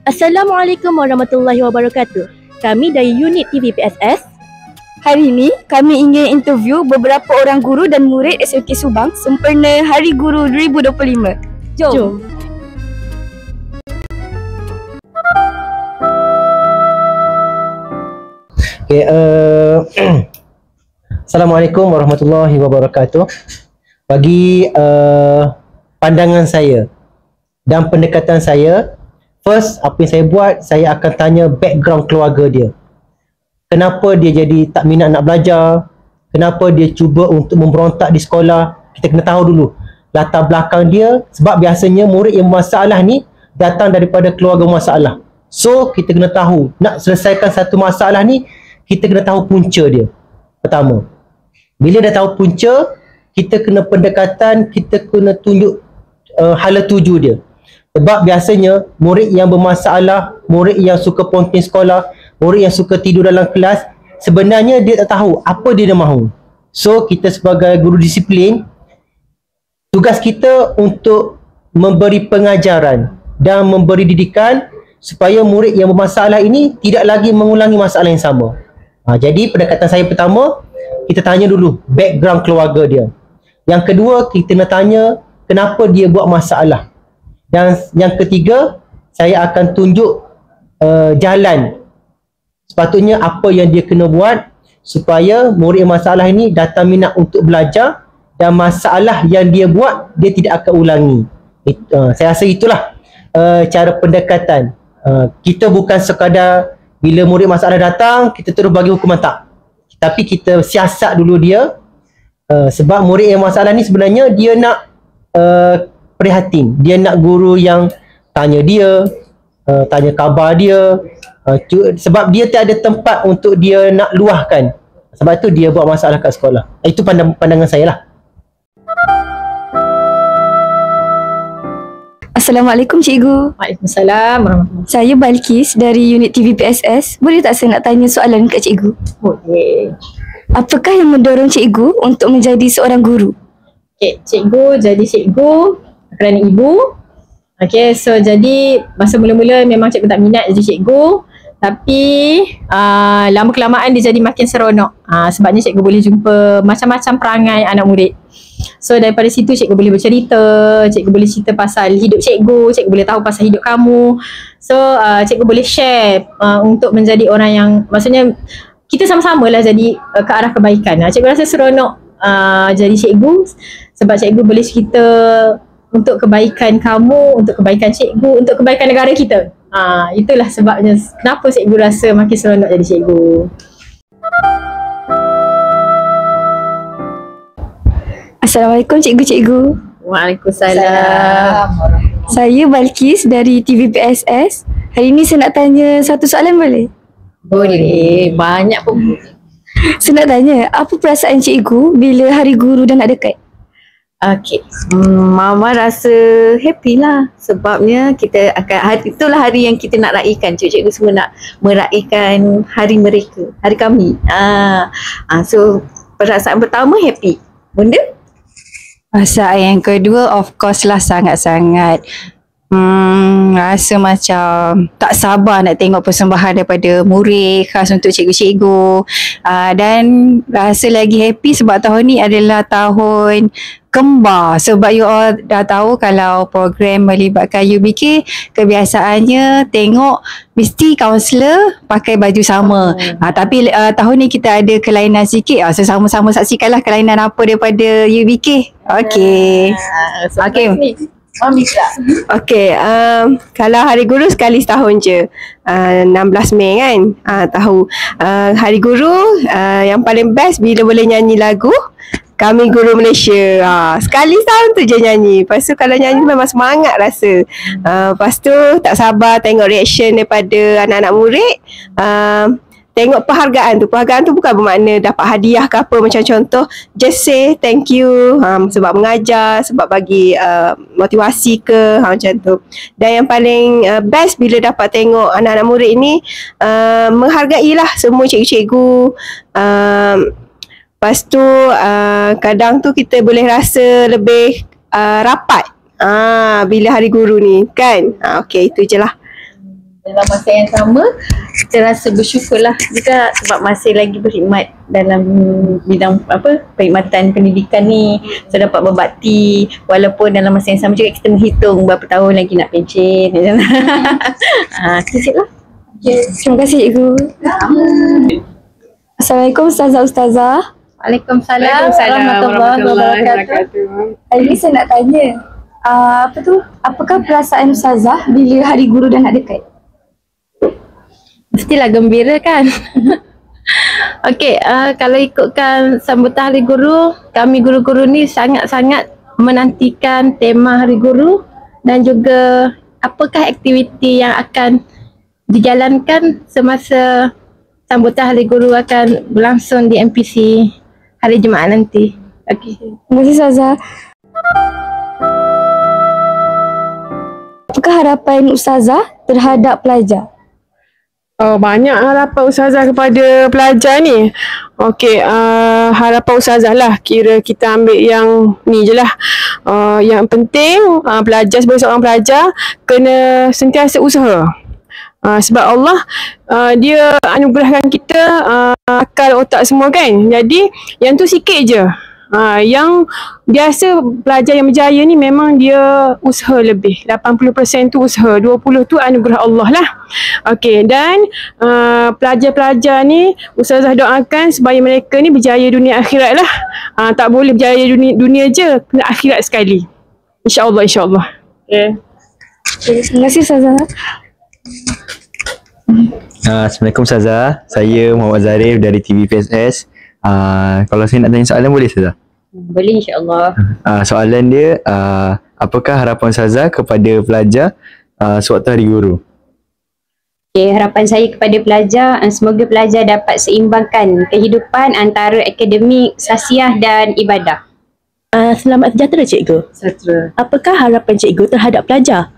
Assalamualaikum warahmatullahi wabarakatuh. Kami dari unit TVPSS. Hari ini kami ingin interview beberapa orang guru dan murid SMK Subang sempena Hari Guru 2025. Jom. Okay, Assalamualaikum warahmatullahi wabarakatuh. Bagi pandangan saya dan pendekatan saya, first apa yang saya buat, saya akan tanya background keluarga dia. Kenapa dia jadi tak minat nak belajar? Kenapa dia cuba untuk memberontak di sekolah? Kita kena tahu dulu latar belakang dia, sebab biasanya murid yang bermasalah ni datang daripada keluarga masalah. So kita kena tahu, nak selesaikan satu masalah ni, kita kena tahu punca dia. Pertama, bila dah tahu punca, kita kena pendekatan, kita kena tunjuk hala tuju dia. Sebab biasanya murid yang bermasalah, murid yang suka ponting sekolah, murid yang suka tidur dalam kelas, sebenarnya dia tak tahu apa dia mahu. So kita sebagai guru disiplin, tugas kita untuk memberi pengajaran dan memberi didikan supaya murid yang bermasalah ini tidak lagi mengulangi masalah yang sama. Jadi pendekatan saya pertama, kita tanya dulu background keluarga dia. Yang kedua, kita nak tanya kenapa dia buat masalah. Dan yang ketiga, saya akan tunjuk jalan sepatutnya apa yang dia kena buat supaya murid yang masalah ini datang minat untuk belajar dan masalah yang dia buat dia tidak akan ulangi. Saya rasa itulah cara pendekatan. Kita bukan sekadar bila murid masalah datang kita terus bagi hukuman, tak. Tapi kita siasat dulu dia, sebab murid yang masalah ni sebenarnya dia nak prihatin, dia nak guru yang tanya dia, tanya khabar dia, sebab dia tak ada tempat untuk dia nak luahkan. Sebab tu dia buat masalah kat sekolah. Itu pandangan saya lah. Assalamualaikum Cikgu. Waalaikumsalam warahmatullahi. Saya Balkis dari unit TVPSS. Boleh tak saya nak tanya soalan kat Cikgu? Boleh. Apakah yang mendorong Cikgu untuk menjadi seorang guru? Okay, cikgu jadi cikgu kerana ibu. Okay, so jadi masa mula-mula memang cikgu tak minat jadi cikgu. Tapi lama kelamaan dia jadi makin seronok. Sebabnya cikgu boleh jumpa macam-macam perangai anak murid. So daripada situ cikgu boleh bercerita, cikgu boleh cerita pasal hidup cikgu, cikgu boleh tahu pasal hidup kamu. So cikgu boleh share untuk menjadi orang yang, maksudnya kita sama-sama lah jadi ke arah kebaikan. Cikgu rasa seronok jadi cikgu sebab cikgu boleh cerita untuk kebaikan kamu, untuk kebaikan cikgu, untuk kebaikan negara kita. Itulah sebabnya kenapa cikgu rasa makin seronok jadi cikgu. Assalamualaikum Cikgu-Cikgu. Waalaikumsalam. Saya Balkis dari TVPSS. Hari ini saya nak tanya satu soalan, boleh? Boleh, banyak pun. Saya nak tanya, apa perasaan Cikgu bila Hari Guru dah nak dekat? Okay, Mama rasa happy lah sebabnya kita akan, itulah hari yang kita nak raikan. Cikgu-cikgu semua nak meraihkan hari mereka, hari kami. So perasaan pertama happy. Bunda? Perasaan yang kedua of course lah sangat-sangat rasa macam tak sabar nak tengok persembahan daripada murid khas untuk cikgu-cikgu, dan rasa lagi happy sebab tahun ni adalah tahun kembar. Sebab you all dah tahu kalau program melibatkan UBK, kebiasaannya tengok mesti kaunselor pakai baju sama. Tapi tahun ni kita ada kelainan sikit. So sama-sama saksikanlah kelainan apa daripada UBK. Okay. Okay. Okay, kalau Hari Guru sekali setahun je, 16 Mei kan, tahu. Hari Guru yang paling best bila boleh nyanyi lagu Kami Guru Malaysia. Sekali setahun tu je nyanyi. Lepas tu kalau nyanyi memang semangat rasa. Lepas tu tak sabar tengok reaction daripada anak-anak murid. Tengok penghargaan tu. Penghargaan tu bukan bermakna dapat hadiah ke apa. Macam contoh, just say thank you sebab mengajar, sebab bagi motivasi ke, macam tu. Dan yang paling best bila dapat tengok anak-anak murid ni menghargailah semua cikgu-cikgu. Lepas tu kadang tu kita boleh rasa lebih rapat bila Hari Guru ni kan. Okay, itu je lah. dalam masa yang sama kita rasa bersyukurlah juga sebab masih lagi berkhidmat dalam bidang perkhidmatan pendidikan ni. So dapat berbakti walaupun dalam masa yang sama juga kita menghitung berapa tahun lagi nak pencen. Sikit lah. Okay. Terima kasih cikgu. Assalamualaikum Ustazah. Waalaikumsalam warahmatullahi wabarakatuh. Hari ni saya nak tanya, apakah perasaan Ustazah bila Hari Guru dah nak dekat? Mestilah gembira kan. Okey, kalau ikutkan sambutan Hari Guru, kami guru-guru ni sangat-sangat menantikan tema Hari Guru dan juga apakah aktiviti yang akan dijalankan semasa sambutan Hari Guru akan berlangsung di MPC hari Jumaat nanti. Okey. Terima kasih Ustazah. Apakah harapan Ustazah terhadap pelajar? Banyak harapan Ustazah kepada pelajar ni. Okey, harapan Ustazah lah, kira kita ambil yang ni je lah. Yang penting pelajar sebagai seorang pelajar kena sentiasa usaha. Sebab Allah dia anugerahkan kita akal, otak semua kan. Jadi yang tu sikit je. Yang biasa pelajar yang berjaya ni memang dia usaha lebih. 80% tu usaha, 20% tu anugerah Allah lah. Okey, dan pelajar-pelajar ni Ustazah doakan supaya mereka ni berjaya dunia akhirat lah. Tak boleh berjaya dunia je, kena akhirat sekali. InsyaAllah, insyaAllah. Okay. Terima kasih Ustazah. Assalamualaikum Ustazah. Saya Muhammad Zarif dari TVPSS. Kalau saya nak tanya soalan boleh Ustazah? Boleh insya-Allah. Soalan dia, apakah harapan Ustazah kepada pelajar sewaktu Hari Guru? Okay, harapan saya kepada pelajar, semoga pelajar dapat seimbangkan kehidupan antara akademik, sasiah dan ibadah. Selamat sejahtera cikgu. Sejahtera. Apakah harapan cikgu terhadap pelajar?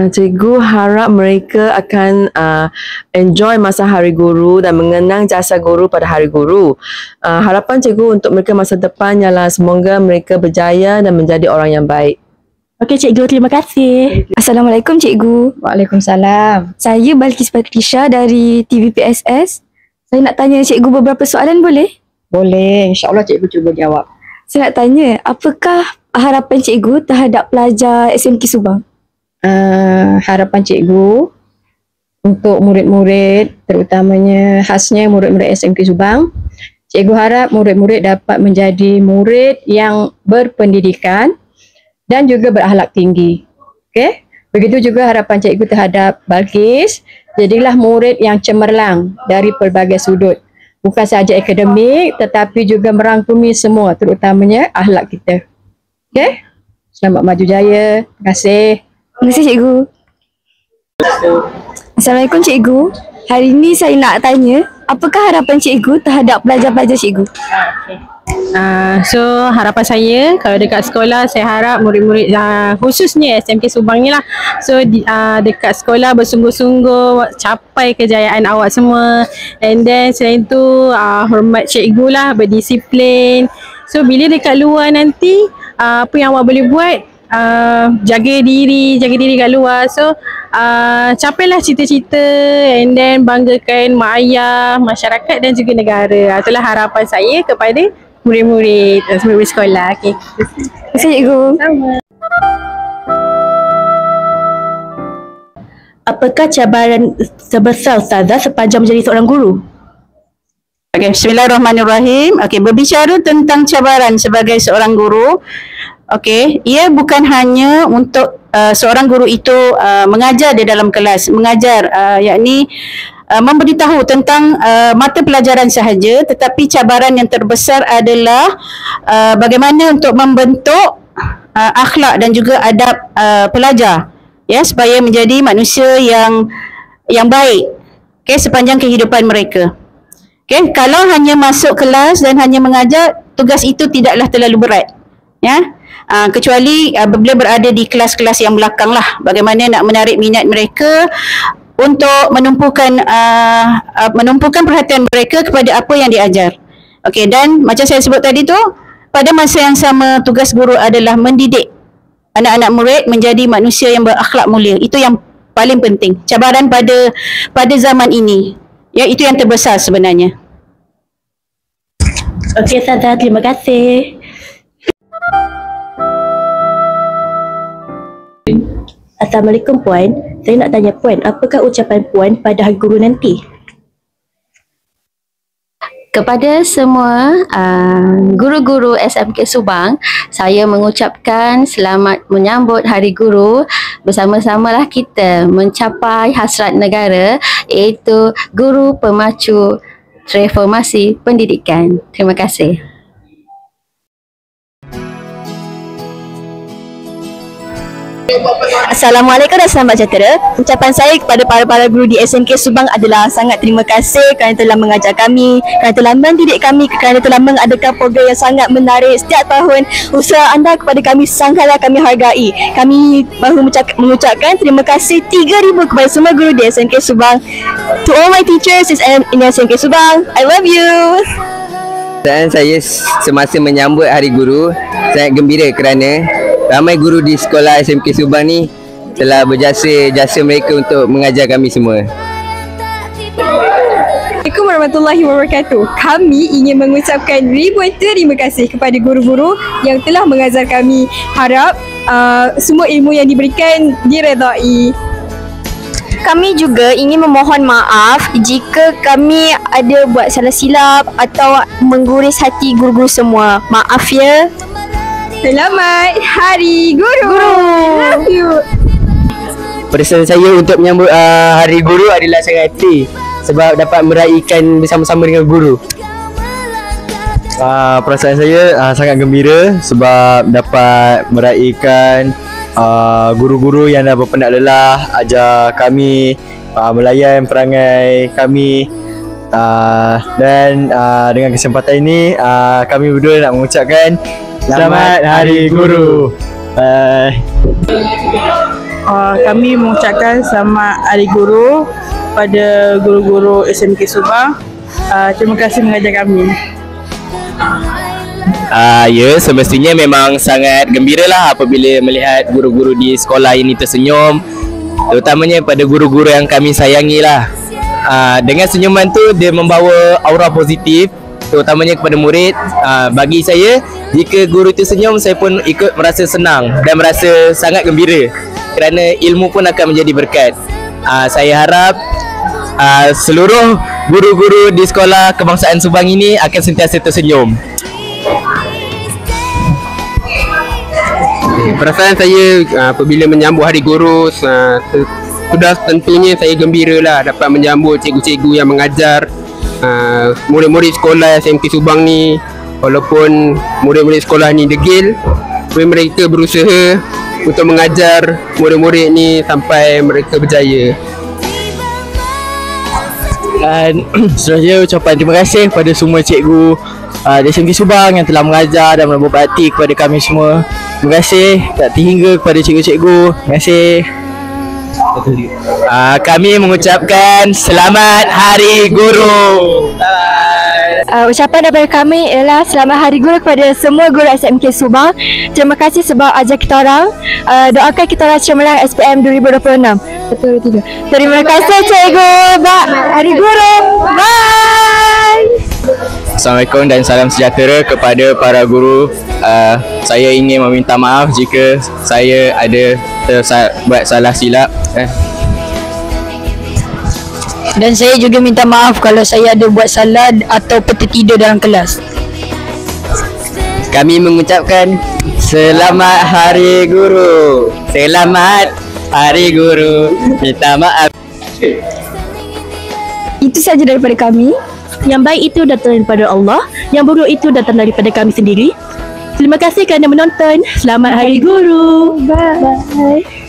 Cikgu harap mereka akan enjoy masa Hari Guru dan mengenang jasa guru pada Hari Guru. Harapan cikgu untuk mereka masa depan ialah semoga mereka berjaya dan menjadi orang yang baik. Okey cikgu, terima kasih. Assalamualaikum cikgu. Waalaikumsalam. Saya Balkis Patrisha dari TVPSS. Saya nak tanya cikgu beberapa soalan boleh? Boleh, insya-Allah cikgu cuba jawab. Saya nak tanya, apakah harapan cikgu terhadap pelajar SMK Subang? Harapan cikgu untuk murid-murid, terutamanya khasnya murid-murid SMK Subang, cikgu harap murid-murid dapat menjadi murid yang berpendidikan dan juga berakhlak tinggi. Okey? Begitu juga harapan cikgu terhadap Balkis, jadilah murid yang cemerlang dari pelbagai sudut. Bukan sahaja akademik tetapi juga merangkumi semua, terutamanya akhlak kita. Okey? Selamat maju jaya. Terima kasih. Terima kasih cikgu. Assalamualaikum cikgu. Hari ini saya nak tanya, apakah harapan cikgu terhadap pelajar-pelajar cikgu? So harapan saya kalau dekat sekolah, saya harap murid-murid khususnya SMK Subang ni lah, so dekat sekolah bersungguh-sungguh capai kejayaan awak semua. And then selain tu hormat cikgu lah, berdisiplin. So bila dekat luar nanti apa yang awak boleh buat, jaga diri kat luar. So capailah cita-cita and then banggakan mak ayah, masyarakat dan juga negara. Itulah harapan saya kepada murid-murid sekolah. Okay. Terima kasih cikgu. Sama. Apakah cabaran terbesar Ustazah sepanjang menjadi seorang guru? Okay, bismillahirrahmanirrahim. Okay, berbicara tentang cabaran sebagai seorang guru, okey, ia bukan hanya untuk seorang guru itu mengajar di dalam kelas, mengajar yakni memberitahu tentang mata pelajaran sahaja, tetapi cabaran yang terbesar adalah bagaimana untuk membentuk akhlak dan juga adab pelajar, ya, supaya menjadi manusia yang baik, okey, sepanjang kehidupan mereka. Okey, kalau hanya masuk kelas dan hanya mengajar, tugas itu tidaklah terlalu berat, ya. Kecuali bila berada di kelas-kelas yang belakang lah, bagaimana nak menarik minat mereka untuk menumpukan perhatian mereka kepada apa yang diajar. Okey, dan macam saya sebut tadi tu, pada masa yang sama tugas guru adalah mendidik anak-anak murid menjadi manusia yang berakhlak mulia. Itu yang paling penting. Cabaran pada zaman ini. Ya, itu yang terbesar sebenarnya. Okey Ustazah, terima kasih. Assalamualaikum Puan. Saya nak tanya Puan, apakah ucapan Puan pada Hari Guru nanti? Kepada semua guru-guru SMK Subang, saya mengucapkan selamat menyambut Hari Guru. Bersama-samalah kita mencapai hasrat negara, iaitu guru pemacu reformasi pendidikan. Terima kasih. Assalamualaikum dan selamat sejahtera. Ucapan saya kepada para guru di SMK Subang adalah sangat terima kasih kerana telah mengajar kami, kerana telah mendidik kami, kerana telah mengadakan program yang sangat menarik setiap tahun. Usaha anda kepada kami sangatlah kami hargai. Kami mahu mengucapkan terima kasih 3,000 kepada semua guru di SMK Subang. To all my teachers in SMK Subang, I love you. Dan saya semasa menyambut Hari Guru sangat gembira kerana ramai guru di sekolah SMK Subang ni telah jasa mereka untuk mengajar kami semua. Assalamualaikum warahmatullahi wabarakatuh. Kami ingin mengucapkan ribuan terima kasih kepada guru-guru yang telah mengajar kami. Harap semua ilmu yang diberikan diredai. Kami juga ingin memohon maaf jika kami ada buat salah silap atau mengguris hati guru-guru semua. Maaf ya. Selamat Hari Guru. Love you. Perasaan saya untuk menyambut Hari Guru adalah sangat happy sebab dapat meraihkan bersama-sama dengan guru. Perasaan saya sangat gembira sebab dapat meraihkan guru-guru yang dah berpenat lelah ajar kami, melayan perangai kami, dan dengan kesempatan ini kami berdua nak mengucapkan Selamat Hari Guru. Kami mengucapkan Selamat Hari Guru pada guru-guru SMK Subang. Terima kasih mengajar kami. Ya, semestinya memang sangat gembiralah apabila melihat guru-guru di sekolah ini tersenyum, terutamanya pada guru-guru yang kami sayangi lah. Dengan senyuman tu dia membawa aura positif, terutamanya kepada murid. Bagi saya, jika guru itu senyum, saya pun ikut merasa senang dan merasa sangat gembira kerana ilmu pun akan menjadi berkat. Saya harap seluruh guru-guru di sekolah kebangsaan Subang ini akan sentiasa tersenyum. Perasaan saya apabila menyambut Hari Guru, sudah tentunya saya gembira lah dapat menyambut cikgu-cikgu yang mengajar murid-murid sekolah SMK Subang ni. Walaupun murid-murid sekolah ni degil, tapi mereka berusaha untuk mengajar murid-murid ni sampai mereka berjaya. Dan seterusnya ucapan terima kasih kepada semua cikgu di SMK Subang yang telah mengajar dan berbakti kepada kami semua. Terima kasih tak terhingga kepada cikgu-cikgu. Terima kasih. Kami mengucapkan Selamat Hari Guru. Ucapan daripada kami ialah Selamat Hari Guru kepada semua guru SMK Subang. Terima kasih sebab ajar kita orang. Doakan kita orang cemerlang SPM 2026. Betul tidak? Terima kasih cikgu. Hari Guru. Bye. Assalamualaikum dan salam sejahtera kepada para guru. Saya ingin meminta maaf jika saya ada buat salah silap. Dan saya juga minta maaf kalau saya ada buat salah atau tertidur dalam kelas. Kami mengucapkan Selamat Hari Guru. Selamat Hari Guru. Minta maaf. Itu saja daripada kami. Yang baik itu datang daripada Allah, yang buruk itu datang daripada kami sendiri. Terima kasih kerana menonton. Selamat Hari Guru. Bye.